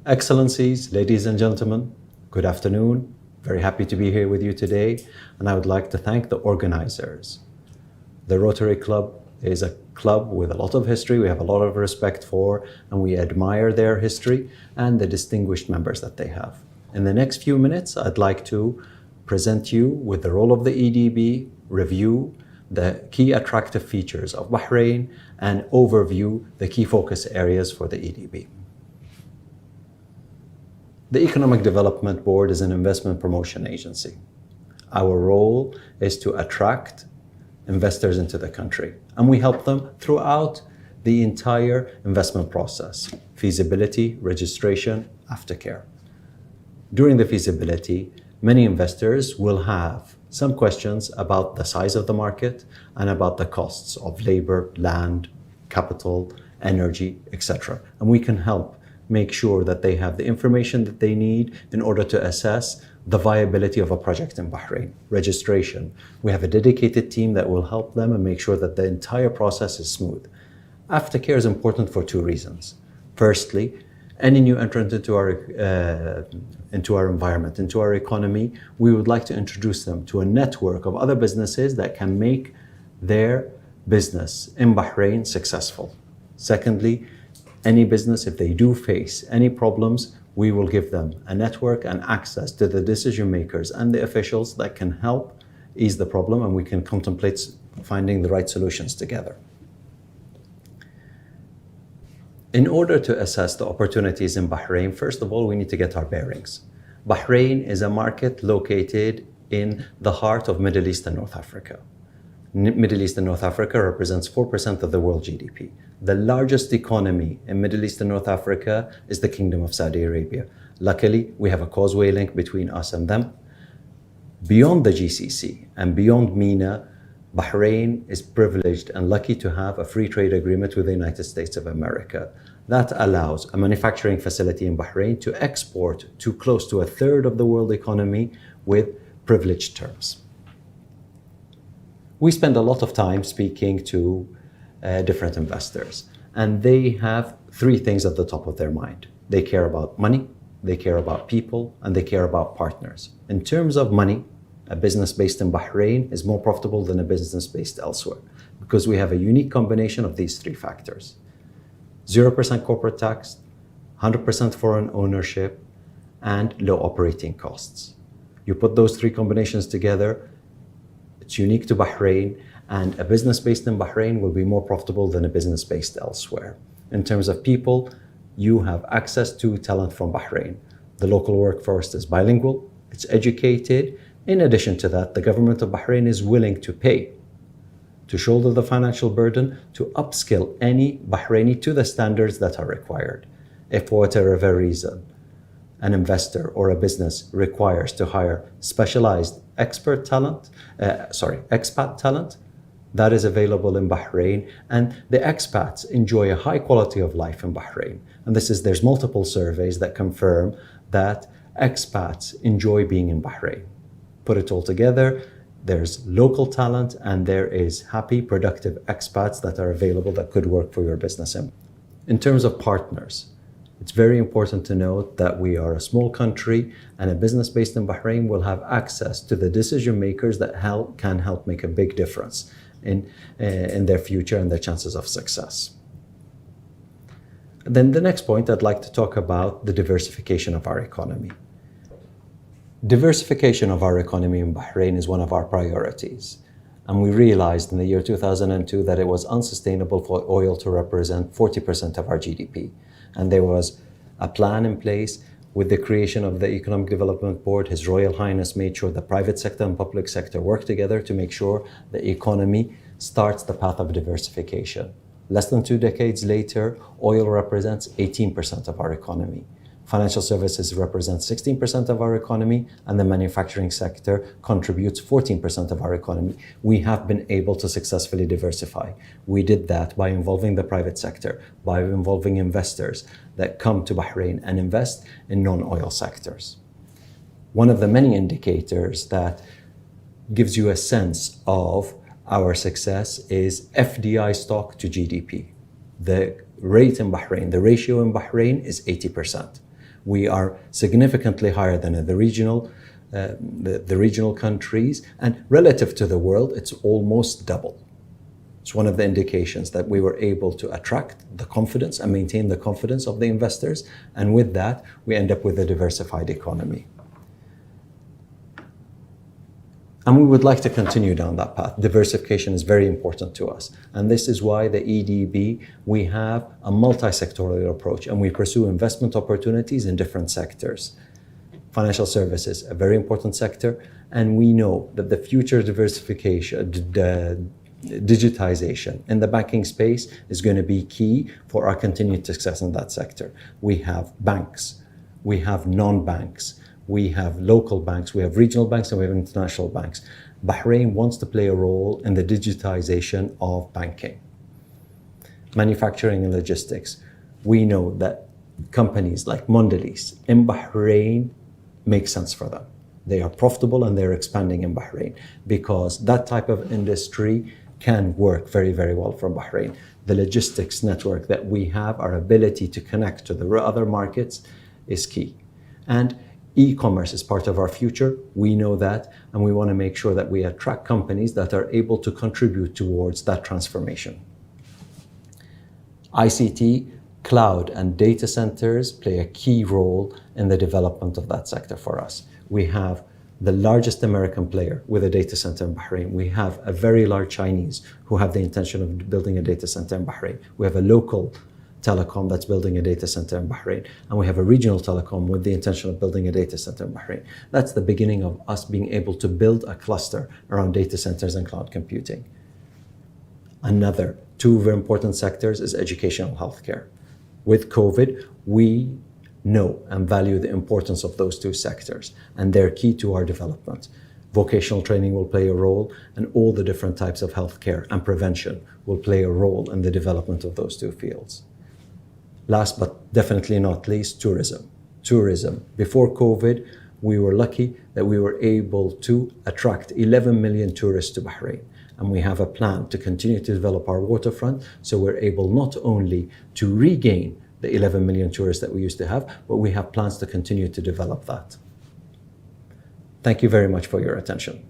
Excellencies, ladies and gentlemen, good afternoon. Very happy to be here with you today, and I would like to thank the organizers. The Rotary Club is a club with a lot of history we have a lot of respect for, and we admire their history and the distinguished members that they have. In the next few minutes, I'd like to present you with the role of the EDB, review the key attractive features of Bahrain, and overview the key focus areas for the EDB. The Economic Development Board is an investment promotion agency. Our role is to attract investors into the country, and we help them throughout the entire investment process: feasibility, registration, aftercare. During the feasibility, many investors will have some questions about the size of the market and about the costs of labor, land, capital, energy, etc. And we can help make sure that they have the information that they need in order to assess the viability of a project in Bahrain. Registration. We have a dedicated team that will help them and make sure that the entire process is smooth. Aftercare is important for two reasons. Firstly, any new entrant into our environment, into our economy, we would like to introduce them to a network of other businesses that can make their business in Bahrain successful. Secondly, any business, if they do face any problems, we will give them a network and access to the decision makers and the officials that can help ease the problem, and we can contemplate finding the right solutions together. In order to assess the opportunities in Bahrain, first of all, we need to get our bearings. Bahrain is a market located in the heart of Middle East and North Africa. Middle East and North Africa represents 4% of the world GDP. The largest economy in Middle East and North Africa is the Kingdom of Saudi Arabia. Luckily, we have a causeway link between us and them. Beyond the GCC and beyond MENA, Bahrain is privileged and lucky to have a free trade agreement with the United States of America. That allows a manufacturing facility in Bahrain to export to close to a third of the world economy with privileged terms. We spend a lot of time speaking to different investors, and they have three things at the top of their mind. They care about money, they care about people, and they care about partners. In terms of money, a business based in Bahrain is more profitable than a business based elsewhere because we have a unique combination of these three factors: 0% corporate tax, 100% foreign ownership, and low operating costs. You put those three combinations together, it's unique to Bahrain, and a business based in Bahrain will be more profitable than a business based elsewhere. In terms of people, you have access to talent from Bahrain. The local workforce is bilingual, it's educated. In addition to that, the government of Bahrain is willing to pay, to shoulder the financial burden, to upskill any Bahraini to the standards that are required. If for whatever reason an investor or a business requires to hire specialized expat talent, that is available in Bahrain, and the expats enjoy a high quality of life in Bahrain. And there's multiple surveys that confirm that expats enjoy being in Bahrain. Put it all together, there's local talent and there is happy, productive expats that are available that could work for your business. In terms of partners, it's very important to note that we are a small country, and a business based in Bahrain will have access to the decision makers that can help make a big difference in their future and their chances of success. Then the next point, I'd like to talk about the diversification of our economy. Diversification of our economy in Bahrain is one of our priorities. And we realized in the year 2002 that it was unsustainable for oil to represent 40% of our GDP. And there was a plan in place with the creation of the Economic Development Board. His Royal Highness made sure the private sector and public sector work together to make sure the economy starts the path of diversification. Less than 2 decades later, oil represents 18% of our economy. Financial services represent 16% of our economy, and the manufacturing sector contributes 14% of our economy. We have been able to successfully diversify. We did that by involving the private sector, by involving investors that come to Bahrain and invest in non-oil sectors. One of the many indicators that gives you a sense of our success is FDI stock to GDP. The rate in Bahrain, the ratio in Bahrain is 80%. We are significantly higher than in the regional countries, and relative to the world, it's almost double. It's one of the indications that we were able to attract the confidence and maintain the confidence of the investors, and with that, we end up with a diversified economy. And we would like to continue down that path. Diversification is very important to us. And this is why the EDB, we have a multi-sectorial approach, and we pursue investment opportunities in different sectors. Financial services, a very important sector, and we know that the future diversification, digitization in the banking space is going to be key for our continued success in that sector. We have banks, we have non-banks, we have local banks, we have regional banks, and we have international banks. Bahrain wants to play a role in the digitization of banking. Manufacturing and logistics. We know that companies like Mondelez in Bahrain make sense for them. They are profitable and they're expanding in Bahrain because that type of industry can work very, very well from Bahrain. The logistics network that we have, our ability to connect to the other markets is key. And e-commerce is part of our future. We know that, and we want to make sure that we attract companies that are able to contribute towards that transformation. ICT, cloud, and data centers play a key role in the development of that sector for us. We have the largest American player with a data center in Bahrain. We have a very large Chinese who have the intention of building a data center in Bahrain. We have a local telecom that's building a data center in Bahrain. And we have a regional telecom with the intention of building a data center in Bahrain. That's the beginning of us being able to build a cluster around data centers and cloud computing. Another two very important sectors is educational healthcare. With COVID, we know and value the importance of those two sectors, and they're key to our development. Vocational training will play a role, and all the different types of healthcare and prevention will play a role in the development of those two fields. Last but definitely not least, tourism. Tourism. Before COVID, we were lucky that we were able to attract 11 million tourists to Bahrain. And we have a plan to continue to develop our waterfront, so we're able not only to regain the 11 million tourists that we used to have, but we have plans to continue to develop that. Thank you very much for your attention.